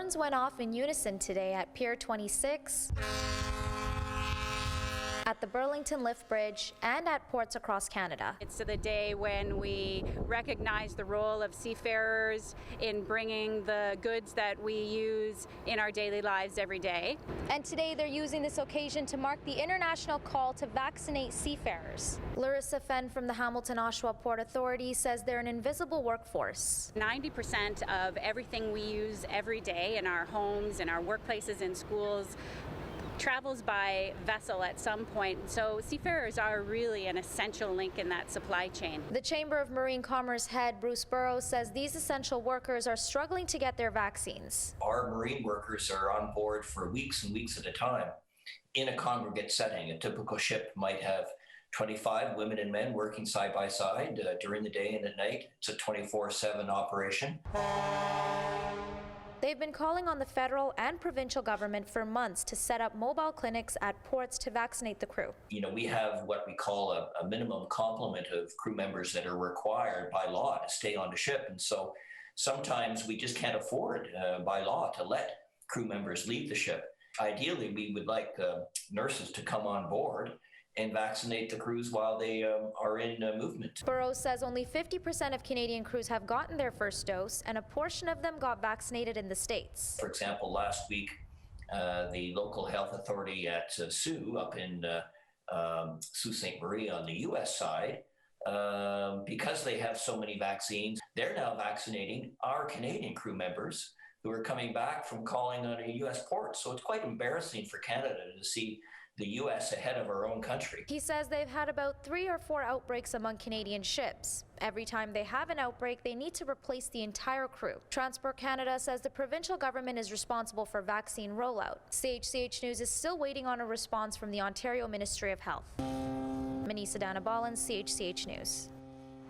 Horns went off in unison today at Pier 26, at the Burlington Lift Bridge, and at ports across Canada. It's the day when we recognize the role of seafarers in bringing the goods that we use in our daily lives every day. And today they're using this occasion to mark the international call to vaccinate seafarers. Larissa Fenn from the Hamilton-Oshawa Port Authority says they're an invisible workforce. 90% of everything we use every day in our homes, in our workplaces, in schools, travels by vessel at some point, so seafarers are really an essential link in that supply chain. The Chamber of Marine Commerce head Bruce Burrows says these essential workers are struggling to get their vaccines. Our marine workers are on board for weeks and weeks at a time in a congregate setting. A typical ship might have 25 women and men working side by side during the day and at night. It's a 24/7 operation. They've been calling on the federal and provincial government for months to set up mobile clinics at ports to vaccinate the crew. You know, we have what we call a minimum complement of crew members that are required by law to stay on the ship. And so sometimes we just can't afford by law to let crew members leave the ship. Ideally, we would like nurses to come on board and vaccinate the crews while they are in movement. Burrows says only 50% of Canadian crews have gotten their first dose, and a portion of them got vaccinated in the States. For example, last week, the local health authority at Sault, up in Sault Ste. Marie on the U.S. side, because they have so many vaccines, they're now vaccinating our Canadian crew members who are coming back from calling on a U.S. port. So it's quite embarrassing for Canada to see the U.S. ahead of our own country. He says they've had about 3 or 4 outbreaks among Canadian ships. Every time they have an outbreak, they need to replace the entire crew. Transport Canada says the provincial government is responsible for vaccine rollout. CHCH News is still waiting on a response from the Ontario Ministry of Health. Manesa Dhanabalan, CHCH News.